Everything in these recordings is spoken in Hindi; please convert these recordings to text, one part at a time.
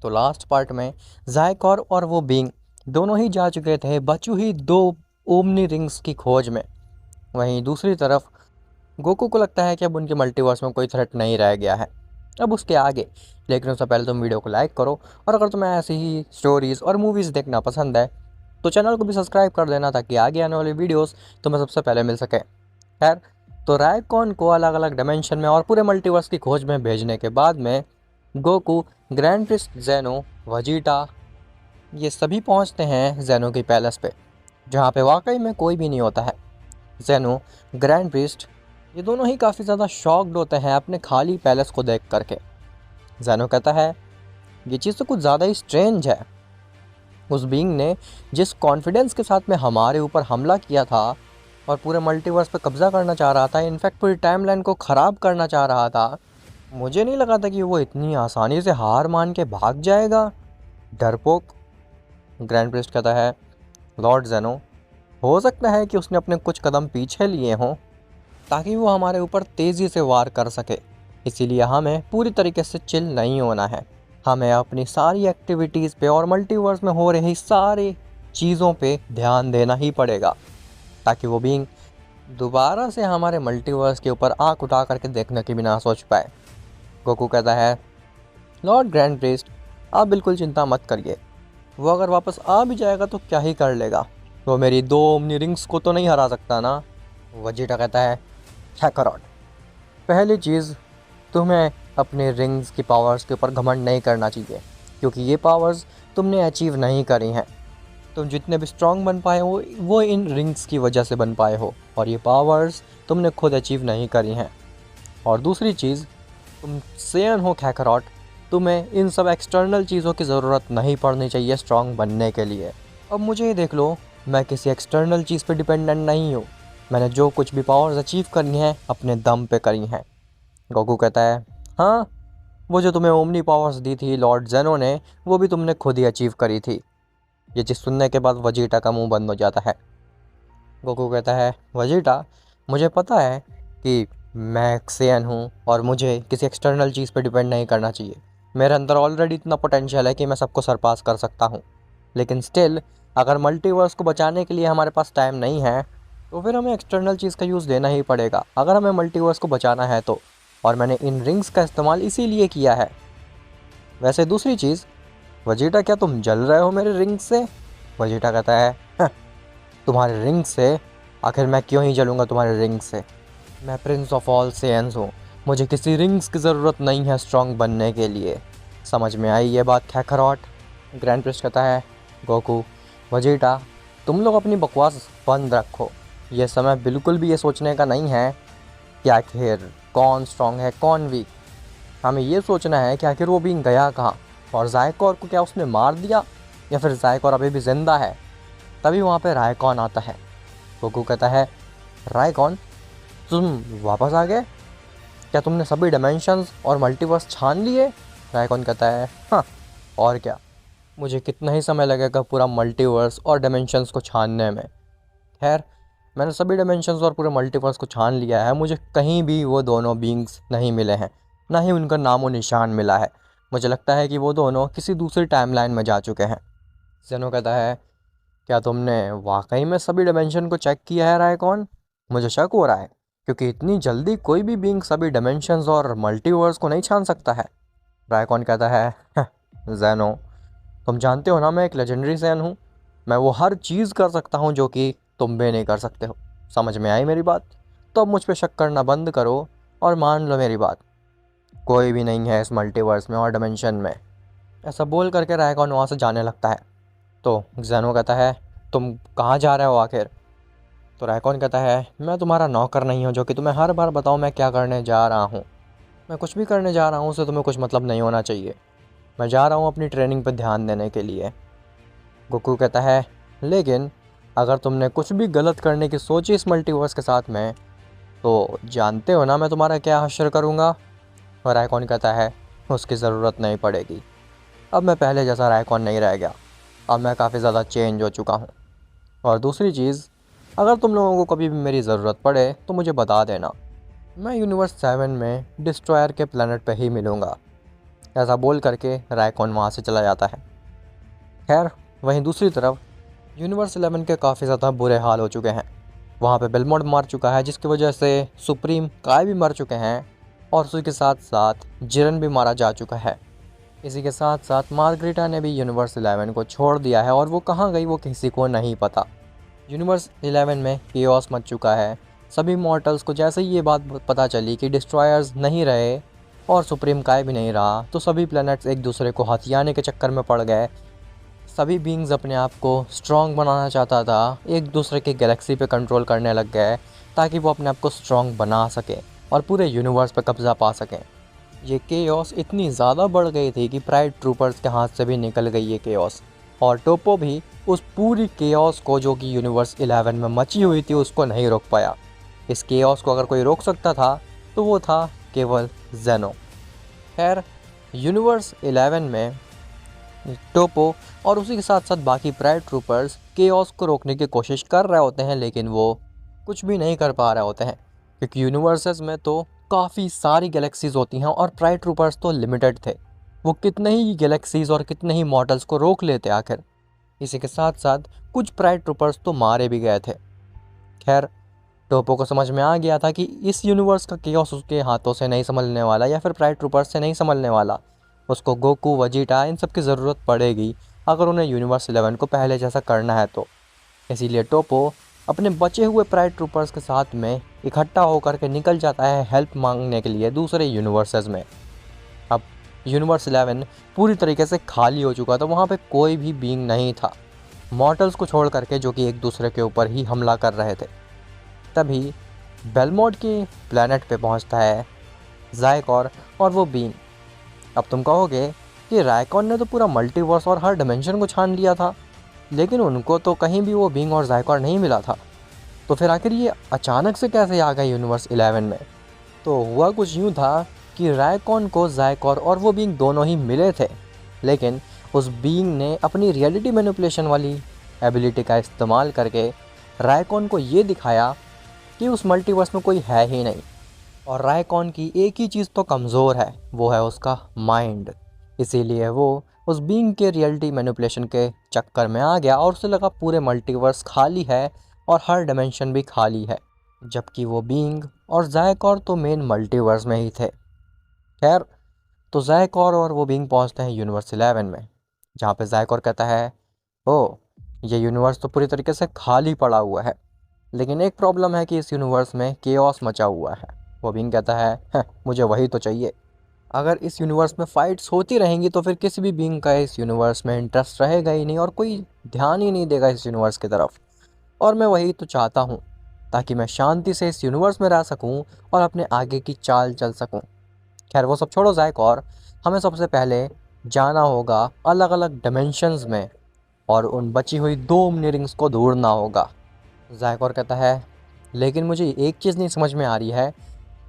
तो लास्ट पार्ट में ज़ायकॉर और वो बीइंग दोनों ही जा चुके थे बची हुई 2 ओमनी रिंग्स की खोज में। वहीं दूसरी तरफ गोकू को लगता है कि अब उनके मल्टीवर्स में कोई थ्रेट नहीं रह गया है अब उसके आगे। लेकिन उससे पहले तुम वीडियो को लाइक करो, और अगर तुम्हें ऐसी ही स्टोरीज़ और मूवीज़ देखना पसंद है तो चैनल को भी सब्सक्राइब कर देना, ताकि आगे आने वाली वीडियोस तुम्हें सबसे पहले मिल सके। खैर, तो रायकॉन को अलग अलग डायमेंशन में और पूरे मल्टीवर्स की खोज में भेजने के बाद में Goku, grand priest Zeno, Vegeta, ये सभी पहुंचते हैं ज़ेनो की पैलेस पे, जहाँ पे वाकई में कोई भी नहीं होता है। ज़ेनो, ग्रैंड प्रिस्ट, ये दोनों ही काफ़ी ज़्यादा शॉक्ड होते हैं अपने खाली पैलेस को देख करके। ज़ेनो कहता है ये चीज़ तो कुछ ज़्यादा ही स्ट्रेंज है। उस बीइंग ने जिस कॉन्फिडेंस के साथ में हमारे ऊपर हमला किया था और पूरे मल्टीवर्स पे कब्जा करना चाह रहा था, इनफैक्ट पूरी टाइमलाइन को ख़राब करना चाह रहा था, मुझे नहीं लगा था कि वो इतनी आसानी से हार मान के भाग जाएगा। डरपोक। ग्रैंड प्रिस्ट कहता है लॉर्ड ज़ेनो, हो सकता है कि उसने अपने कुछ कदम पीछे लिए हों ताकि वो हमारे ऊपर तेज़ी से वार कर सके, इसीलिए हमें पूरी तरीके से चिल नहीं होना है। हमें अपनी सारी एक्टिविटीज़ पे और मल्टीवर्स में हो रही सारी चीज़ों पे ध्यान देना ही पड़ेगा, ताकि वो बीइंग दोबारा से हमारे मल्टीवर्स के ऊपर आंख उठा करके देखने की भी ना सोच पाए। गोकू कहता है लॉर्ड ग्रैंड प्रिस्ट, आप बिल्कुल चिंता मत करिए, वो अगर वापस आ भी जाएगा तो क्या ही कर लेगा, वो मेरी 2 ओमनी रिंग्स को तो नहीं हरा सकता ना। वजीटा कहता है काकारोट, पहली चीज़, तुम्हें अपने रिंग्स की पावर्स के ऊपर घमंड नहीं करना चाहिए, क्योंकि ये पावर्स तुमने अचीव नहीं करी हैं। तुम जितने भी स्ट्रॉन्ग बन पाए हो वो इन रिंग्स की वजह से बन पाए हो, और ये पावर्स तुमने खुद अचीव नहीं करी हैं। और दूसरी चीज़, तुम सेयन हो काकारोट, तुम्हें इन सब एक्सटर्नल चीज़ों की ज़रूरत नहीं पड़नी चाहिए स्ट्रॉन्ग बनने के लिए। अब मुझे ही देख लो, मैं किसी एक्सटर्नल चीज़ पे डिपेंडेंट नहीं हूँ, मैंने जो कुछ भी पावर्स अचीव करी हैं अपने दम पे करी हैं। गोकू कहता है हाँ, वो जो तुम्हें ओमनी पावर्स दी थी लॉर्ड ज़ेनो ने, वो भी तुमने खुद ही अचीव करी थी। ये चीज़ सुनने के बाद वजीटा का मुंह बंद हो जाता है। गोकू कहता है वजीटा, मुझे पता है कि मैं सेयन हूँ और मुझे किसी एक्सटर्नल चीज़ पे डिपेंड नहीं करना चाहिए, मेरे अंदर ऑलरेडी इतना पोटेंशियल है कि मैं सबको सरपास कर सकता हूँ। लेकिन स्टिल, अगर मल्टीवर्स को बचाने के लिए हमारे पास टाइम नहीं है तो फिर हमें एक्सटर्नल चीज़ का यूज़ देना ही पड़ेगा, अगर हमें मल्टीवर्स को बचाना है तो। और मैंने इन रिंग्स का इस्तेमाल इसीलिए किया है। वैसे दूसरी चीज़, वजीटा, क्या तुम जल रहे हो मेरे रिंग से? वजीटा कहता है "हाँ, तुम्हारे रिंग से? आखिर मैं क्यों ही जलूँगा तुम्हारे रिंग से? मैं प्रिंस ऑफ ऑल सेयन्स हूँ, मुझे किसी रिंग्स की ज़रूरत नहीं है स्ट्रॉन्ग बनने के लिए। समझ में आई ये बात काकारोट? ग्रैंड प्रिस्ट कहता है गोकू, वजीटा, तुम लोग अपनी बकवास बंद रखो, ये समय बिल्कुल भी ये सोचने का नहीं है कि आखिर कौन स्ट्रॉन्ग है कौन वीक। हमें ये सोचना है कि आखिर वो बीइंग गया कहाँ, और ज़ायकॉर को क्या उसने मार दिया, या फिर ज़ायकॉर अभी भी ज़िंदा है। तभी वहाँ पे रायकॉन आता है। गोकू कहता है रायकॉन, तुम वापस आ गए? क्या तुमने सभी डायमेंशंस और मल्टीवर्स छान लिए? रायकॉन कहता है हाँ, और क्या, मुझे कितना ही समय लगेगा पूरा मल्टीवर्स और डायमेंशंस को छानने में। खैर, मैंने सभी डायमेंशंस और पूरे मल्टीवर्स को छान लिया है, मुझे कहीं भी वो दोनों बीइंग्स नहीं मिले हैं, ना ही उनका नामो निशान मिला है। मुझे लगता है कि वो दोनों किसी दूसरी टाइमलाइन में जा चुके हैं। ज़ेनो कहता है क्या तुमने वाकई में सभी डायमेंशन को चेक किया है रायकॉन? मुझे शक हो रहा है, क्योंकि इतनी जल्दी कोई भी बीइंग सभी डायमेंशंस और मल्टीवर्स को नहीं छान सकता है। रायकॉन कहता है ज़ेनो, तुम जानते हो ना मैं एक लेजेंडरी सैन हूँ, मैं वो हर चीज़ कर सकता हूँ जो कि तुम भी नहीं कर सकते हो। समझ में आई मेरी बात? तो अब मुझ पे शक करना बंद करो और मान लो मेरी बात, कोई भी नहीं है इस मल्टीवर्स में और डायमेंशन में। ऐसा बोल करके रायकॉन वहाँ से जाने लगता है। तो ज़ेनो कहता है तुम कहाँ जा रहे हो आखिर? तो रायकॉन कहता है मैं तुम्हारा नौकर नहीं हूँ जो कि तुम्हें हर बार बताऊँ मैं क्या करने जा रहा हूँ। मैं कुछ भी करने जा रहा हूँ उससे तुम्हें कुछ मतलब नहीं होना चाहिए। मैं जा रहा हूँ अपनी ट्रेनिंग पर ध्यान देने के लिए। गोकू कहता है लेकिन अगर तुमने कुछ भी गलत करने की सोची इस मल्टीवर्स के साथ में, तो जानते हो ना मैं तुम्हारा क्या हश्र करूँगा? और रायकॉन कहता है उसकी ज़रूरत नहीं पड़ेगी, अब मैं पहले जैसा रायकॉन नहीं रह गया, अब मैं काफ़ी ज़्यादा चेंज हो चुका हूँ। और दूसरी चीज़, अगर तुम लोगों को कभी भी मेरी ज़रूरत पड़े तो मुझे बता देना, मैं यूनिवर्स 7 में डिस्ट्रॉयर के प्लेनेट पे ही मिलूँगा। ऐसा बोल करके रायकॉन वहाँ से चला जाता है। खैर वहीं दूसरी तरफ यूनिवर्स 11 के काफ़ी ज़्यादा बुरे हाल हो चुके हैं। वहाँ पे बेलमोंट मार चुका है, जिसकी वजह से सुप्रीम काय भी मर चुके हैं और उसी के साथ साथ जिरन भी मारा जा चुका है। इसी के साथ साथ मार्गरीटा ने भी यूनिवर्स 11 को छोड़ दिया है और वो कहाँ गई वो किसी को नहीं पता। यूनिवर्स 11 में केओस मच चुका है। सभी मॉर्टल्स को जैसे ही ये बात पता चली कि डिस्ट्रॉयर्स नहीं रहे और सुप्रीम काय भी नहीं रहा, तो सभी प्लैनेट्स एक दूसरे को हथियाने के चक्कर में पड़ गए। सभी बीइंग्स अपने आप को स्ट्रॉन्ग बनाना चाहता था, एक दूसरे के गैलेक्सी पे कंट्रोल करने लग गए ताकि वो अपने आप को स्ट्रॉन्ग बना सके और पूरे यूनिवर्स पे कब्जा पा सकें। ये केओस इतनी ज़्यादा बढ़ गई थी कि प्राइड ट्रूपर्स के हाथ से भी निकल गई ये केओस, और टोपो भी उस पूरी केओस को जो कि यूनिवर्स 11 में मची हुई थी उसको नहीं रोक पाया। इस केओस को अगर कोई रोक सकता था तो वो था केवल जेनो। खैर यूनिवर्स 11 में टोपो और उसी के साथ साथ बाकी प्राइड ट्रूपर्स केओस को रोकने की कोशिश कर रहे होते हैं, लेकिन वो कुछ भी नहीं कर पा रहे होते हैं क्योंकि यूनिवर्सेस में तो काफ़ी सारी गैलेक्सीज होती हैं और प्राइड ट्रूपर्स तो लिमिटेड थे। वो कितने ही गैलेक्सीज और कितने ही मॉडल्स को रोक लेते आखिर। इसी के साथ साथ कुछ प्राइड ट्रूपर्स तो मारे भी गए थे। खैर टोपो को समझ में आ गया था कि इस यूनिवर्स का केओस उसके हाथों से नहीं संभलने वाला या फिर प्राइड ट्रूपर्स से नहीं संभलने वाला। उसको गोकू, वजीटा इन सब की ज़रूरत पड़ेगी अगर उन्हें यूनिवर्स 11 को पहले जैसा करना है तो। इसीलिए टोपो अपने बचे हुए प्राइड ट्रूपर्स के साथ में इकट्ठा होकर के निकल जाता है हेल्प मांगने के लिए दूसरे यूनिवर्सेस में। अब यूनिवर्स 11 पूरी तरीके से खाली हो चुका था, वहाँ पे कोई भी बीइंग नहीं था मॉर्टल्स को छोड़ करके जो कि एक दूसरे के ऊपर ही हमला कर रहे थे। तभी बेलमोंट के प्लैनेट पे पहुंचता है ज़ायकॉर और वो बीइंग। अब तुम कहोगे कि रायकॉन ने तो पूरा मल्टीवर्स और हर डिमेंशन को छान लिया था, लेकिन उनको तो कहीं भी वो बीइंग और ज़ायकॉर नहीं मिला था, तो फिर आखिर ये अचानक से कैसे आ गए यूनिवर्स 11 में। तो हुआ कुछ यूँ था कि रायकॉन को ज़ायकॉर और वो बीइंग दोनों ही मिले थे, लेकिन उस बीइंग ने अपनी रियलिटी मैनिपुलेशन वाली एबिलिटी का इस्तेमाल करके रायकॉन को ये दिखाया कि उस मल्टीवर्स में कोई है ही नहीं और रायकॉन की एक ही चीज़ तो कमज़ोर है, वो है उसका माइंड। इसीलिए वो उस बीइंग के रियलिटी मैनिपुलेशन के चक्कर में आ गया और उसे लगा पूरे मल्टीवर्स खाली है और हर डिमेंशन भी खाली है, जबकि वो बीइंग और ज़ायकॉर तो मेन मल्टीवर्स में ही थे। खैर तो ज़ायकॉर और वो बीइंग पहुंचते हैं यूनिवर्स 11 में, जहाँ पे ज़ायकॉर कहता है ओ ये यूनिवर्स तो पूरी तरीके से खाली पड़ा हुआ है, लेकिन एक प्रॉब्लम है कि इस यूनिवर्स में केओस मचा हुआ है। वो बीइंग कहता है मुझे वही तो चाहिए। अगर इस यूनिवर्स में फ़ाइट्स होती रहेंगी तो फिर किसी भी बीइंग का इस यूनिवर्स में इंटरेस्ट रहेगा ही नहीं और कोई ध्यान ही नहीं देगा इस यूनिवर्स की तरफ, और मैं वही तो चाहता हूँ ताकि मैं शांति से इस यूनिवर्स में रह सकूँ और अपने आगे की चाल चल सकूँ। खैर वो सब छोड़ो ज़ायकॉर, हमें सबसे पहले जाना होगा अलग अलग डिमेंशंस में और उन बची हुई 2 ओमनी रिंग्स को ढूंढना होगा। ज़ायकॉर कहता है लेकिन मुझे एक चीज़ नहीं समझ में आ रही है,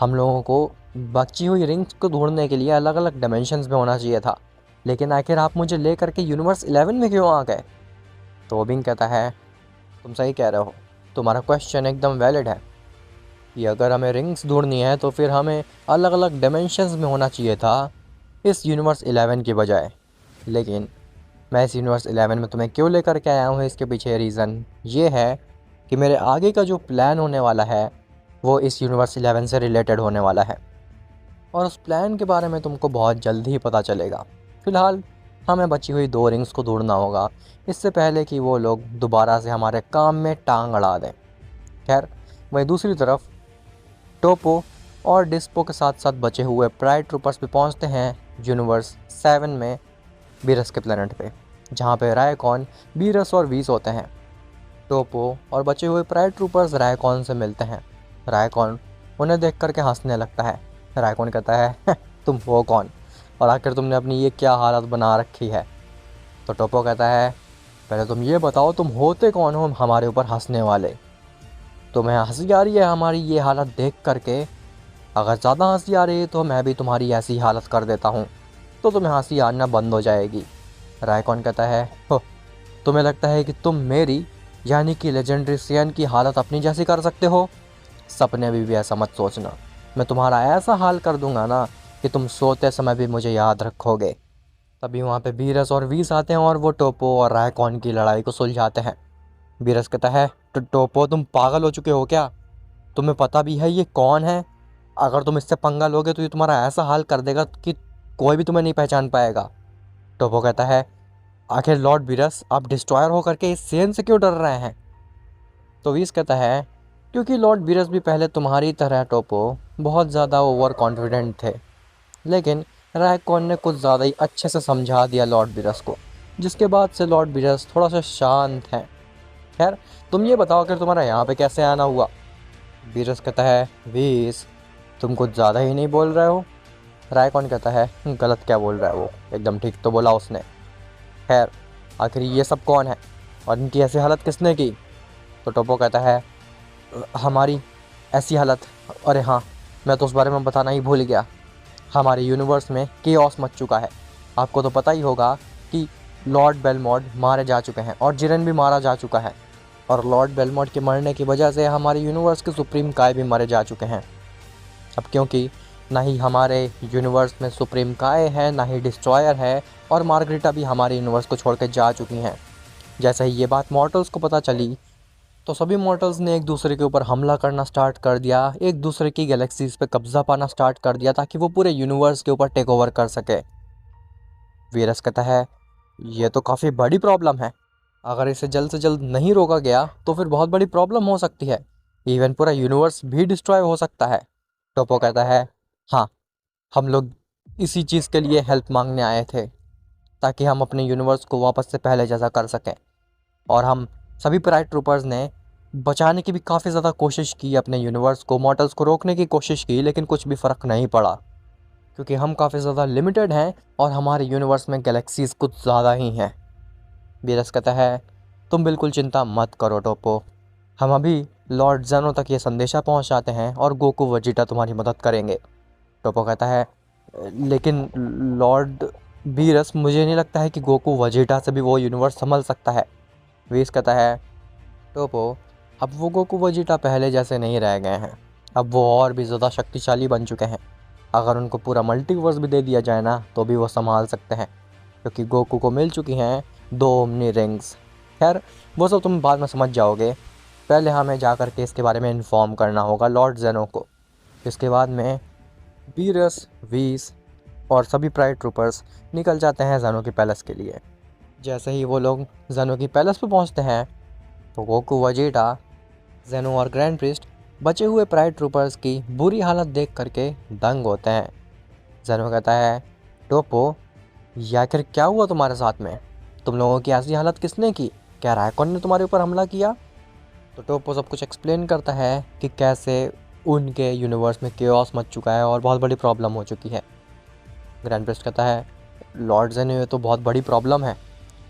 हम लोगों को बची हुई रिंग्स को ढूंढने के लिए अलग अलग डिमेंशंस में होना चाहिए था, लेकिन आखिर आप मुझे ले करके यूनिवर्स 11 में क्यों आ गए। तो ओबिंग कहता है तुम सही कह रहे हो, तुम्हारा क्वेश्चन एकदम वैलिड है कि अगर हमें रिंग्स ढूंढनी है तो फिर हमें अलग अलग डिमेंशंस में होना चाहिए था इस यूनिवर्स 11 की बजाय। लेकिन मैं इस यूनिवर्स 11 में तुम्हें क्यों लेकर के आया हूँ, इसके पीछे रीज़न ये है कि मेरे आगे का जो प्लान होने वाला है वो इस यूनिवर्स 11 से रिलेटेड होने वाला है और उस प्लान के बारे में तुमको बहुत जल्द ही पता चलेगा। फ़िलहाल हमें बची हुई 2 रिंग्स को ढूंढना होगा इससे पहले कि वो लोग दोबारा से हमारे काम में टांग अड़ा दें। खैर वहीं दूसरी तरफ टोपो और डिस्पो के साथ साथ बचे हुए प्राइड ट्रूपर्स भी पहुंचते हैं यूनिवर्स 7 में बीरस के प्लेनेट पे, जहाँ पे रायकॉन, बीरस और वीस होते हैं। टोपो और बचे हुए प्राइड ट्रूपर्स रायकॉन से मिलते हैं। रायकॉन उन्हें देख करके हंसने लगता है। रायकॉन कहता है तुम हो कौन और आखिर तुमने अपनी ये क्या हालत बना रखी है। तो टोपो कहता है पहले तुम ये बताओ तुम होते कौन हो हमारे ऊपर हंसने वाले। तुम्हें हंसी आ रही है हमारी ये हालत देख करके? अगर ज़्यादा हंसी आ रही है तो मैं भी तुम्हारी ऐसी हालत कर देता हूँ तो तुम्हें हंसी आना बंद हो जाएगी। रायकॉन कहता है हो, तुम्हें लगता है कि तुम मेरी यानी कि लेजेंडरी सियन की हालत अपनी जैसी कर सकते हो? सपने भी ऐसा मत सोचना, मैं तुम्हारा ऐसा हाल कर दूंगा ना कि तुम सोते समय भी मुझे याद रखोगे। तभी वहाँ पे बीरस और वीस आते हैं और वो टोपो और रायकॉन की लड़ाई को सुलझाते हैं। बीरस कहता है, टोपो तुम पागल हो चुके हो क्या? तुम्हें पता भी है ये कौन है? अगर तुम इससे पंगा लोगे तो ये तुम्हारा ऐसा हाल कर देगा कि कोई भी तुम्हें नहीं पहचान पाएगा। टोपो कहता है, आखिर लॉर्ड बीरस आप डिस्ट्रॉयर होकर के इस सेन से क्यों डर रहे हैं? तो वीस कहता है, क्योंकि लॉर्ड बीरस भी पहले तुम्हारी तरह टोपो बहुत ज़्यादा ओवर कॉन्फिडेंट थे, लेकिन रायकॉन ने कुछ ज़्यादा ही अच्छे से समझा दिया लॉर्ड बीरस को, जिसके बाद से लॉर्ड बीरस थोड़ा सा शांत है। खैर, तुम ये बताओ कि तुम्हारा यहाँ पे कैसे आना हुआ? बीरस कहता है, वीस तुम कुछ ज़्यादा ही नहीं बोल रहे हो? रायकॉन कहता है, गलत क्या बोल रहा है वो, एकदम ठीक तो बोला उसने। खैर, आखिर ये सब कौन है और इनकी ऐसी हालत किसने की? तो टोपो कहता है, हमारी ऐसी हालत, अरे हाँ, मैं तो उस बारे में बताना ही भूल गया। हमारे यूनिवर्स में केओस मच चुका है। आपको तो पता ही होगा कि लॉर्ड बेलमोड मारे जा चुके हैं और जिरेन भी मारा जा चुका है, और लॉर्ड बेलमोड के मरने की वजह से हमारे यूनिवर्स के सुप्रीम काय भी मारे जा चुके हैं। अब क्योंकि ना ही हमारे यूनिवर्स में सुप्रीम काय है, ना ही डिस्ट्रॉयर है, और मार्गरीटा भी हमारे यूनिवर्स को छोड़ के जा चुकी हैं। जैसे ही ये बात मॉर्टल्स को पता चली तो सभी मॉर्टल्स ने एक दूसरे के ऊपर हमला करना स्टार्ट कर दिया, एक दूसरे की गैलेक्सीज पे कब्जा पाना स्टार्ट कर दिया ताकि वो पूरे यूनिवर्स के ऊपर टेक ओवर कर सके। वीरस कहता है, ये तो काफ़ी बड़ी प्रॉब्लम है। अगर इसे जल्द से जल्द नहीं रोका गया तो फिर बहुत बड़ी प्रॉब्लम हो सकती है, इवन पूरा यूनिवर्स भी डिस्ट्रॉय हो सकता है। टोपो कहता है, हाँ, हम लोग इसी चीज़ के लिए हेल्प मांगने आए थे ताकि हम अपने यूनिवर्स को वापस से पहले जैसा कर सकें। और हम सभी प्राइड ट्रूपर्स ने बचाने की भी काफ़ी ज़्यादा कोशिश की, अपने यूनिवर्स को, मॉर्टल्स को रोकने की कोशिश की, लेकिन कुछ भी फ़र्क नहीं पड़ा क्योंकि हम काफ़ी ज़्यादा लिमिटेड हैं और हमारे यूनिवर्स में गैलेक्सीज कुछ ज़्यादा ही हैं। बीरस कहता है, तुम बिल्कुल चिंता मत करो टोपो, हम अभी लॉर्ड जेनो तक ये संदेशा पहुंचाते हैं और गोकू वेजिटा तुम्हारी मदद करेंगे। टोपो कहता है, लेकिन लॉर्ड बीरस, मुझे नहीं लगता है कि गोकू वेजिटा से भी वो यूनिवर्स संभल सकता है। वीस कहता है, टोपो, अब वो गोकू वेजिटा पहले जैसे नहीं रह गए हैं, अब वो और भी ज़्यादा शक्तिशाली बन चुके हैं। अगर उनको पूरा मल्टीवर्स भी दे दिया जाए ना तो भी वो संभाल सकते हैं, क्योंकि गोकू को मिल चुकी हैं 2 ओमनी रिंग्स। खैर, वो सब तुम बाद में समझ जाओगे, पहले हमें जा कर के इसके बारे में इन्फॉर्म करना होगा लॉर्ड जेनो को। इसके बाद में बीरस, वीस और सभी प्राइड ट्रूपर्स निकल जाते हैं जेनो की पैलेस के लिए। जैसे ही वो लोग जेनो की पैलेस पे पहुंचते हैं तो गोकू वेजिटा, जेनो और ग्रैंड प्रिस्ट बचे हुए प्राइड ट्रूपर्स की बुरी हालत देख करके दंग होते हैं। जेनो कहता है, टोपो, ये आखिर क्या हुआ तुम्हारे साथ में? तुम लोगों की ऐसी हालत किसने की? क्या रायकॉन ने तुम्हारे ऊपर हमला किया? तो टोपो सब कुछ एक्सप्लेन करता है कि कैसे उनके यूनिवर्स में केओस मच चुका है और बहुत बड़ी प्रॉब्लम हो चुकी है। ग्रैंड प्रिस्ट कहता है, लॉर्ड जेनो, ये तो बहुत बड़ी प्रॉब्लम है।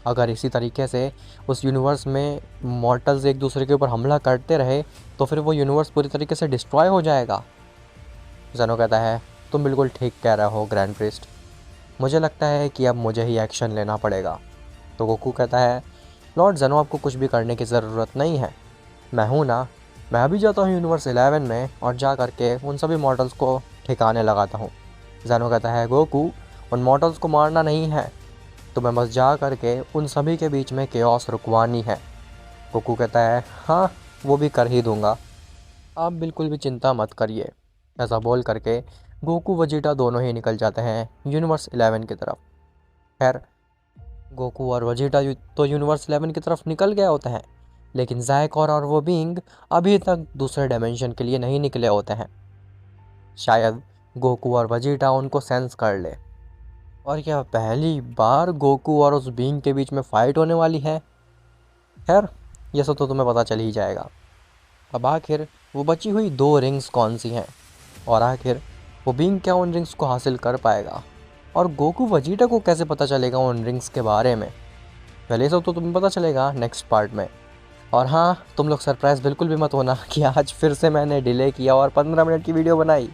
अगर इसी तरीके से उस यूनिवर्स में मॉर्टल्स एक दूसरे के ऊपर हमला करते रहे तो फिर वो यूनिवर्स पूरी तरीके से डिस्ट्रॉय हो जाएगा। जेनो कहता है, तुम बिल्कुल ठीक कह रहे हो ग्रैंड प्रिस्ट, मुझे लगता है कि अब मुझे ही एक्शन लेना पड़ेगा। तो गोकू कहता है, लॉर्ड जेनो, आपको कुछ भी करने की ज़रूरत नहीं है, मैं हूँ ना, मैं अभी जाता हूँ यूनिवर्स 11 में और जा करके उन सभी मॉडल्स को ठिकाने लगाता हूँ। जेनो कहता है, गोकू, उन मॉडल्स को मारना नहीं है, तुम्हें बस जा करके उन सभी के बीच में केओस रुकवानी है। गोकू कहता है, हाँ, वो भी कर ही दूंगा, आप बिल्कुल भी चिंता मत करिए। ऐसा बोल करके गोकू वेजिटा दोनों ही निकल जाते हैं यूनिवर्स 11 की तरफ। खैर, गोकू और वेजिटा तो यूनिवर्स 11 की तरफ निकल गए होते हैं, लेकिन ज़ायकोर और वो बीइंग अभी तक दूसरे डायमेंशन के लिए नहीं निकले होते हैं। शायद गोकू और वेजिटा उनको सेंस कर ले, और क्या पहली बार गोकू और उस बीइंग के बीच में फ़ाइट होने वाली है? खैर, ये सब तो तुम्हें पता चल ही जाएगा। अब आखिर वो बची हुई 2 रिंग्स कौन सी हैं, और आखिर वो बीइंग क्या उन रिंग्स को हासिल कर पाएगा, और गोकू वेजिटा को कैसे पता चलेगा उन रिंग्स के बारे में? पहले ये सब तो तुम्हें पता चलेगा नेक्स्ट पार्ट में। और हाँ, तुम लोग सरप्राइज़ बिल्कुल भी मत होना कि आज फिर से मैंने डिले किया और 15 मिनट की वीडियो बनाई।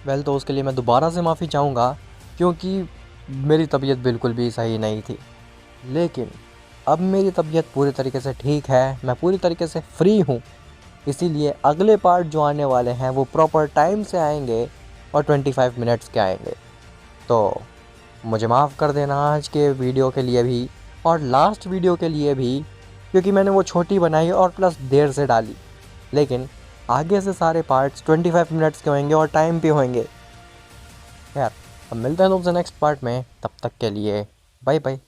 वेल, तो उसके लिए मैं दोबारा से माफ़ी चाहूँगा, क्योंकि मेरी तबीयत बिल्कुल भी सही नहीं थी। लेकिन अब मेरी तबीयत पूरी तरीके से ठीक है, मैं पूरी तरीके से फ्री हूँ, इसीलिए अगले पार्ट जो आने वाले हैं वो प्रॉपर टाइम से आएंगे, और 25 मिनट्स के आएंगे। तो मुझे माफ़ कर देना आज के वीडियो के लिए भी और लास्ट वीडियो के लिए भी, क्योंकि मैंने वो छोटी बनाई और प्लस देर से डाली। लेकिन आगे से सारे पार्ट्स 25 मिनट्स के होंगे और टाइम पे होंगे। यार अब मिलते हैं तुमसे नेक्स्ट पार्ट में, तब तक के लिए बाय बाय।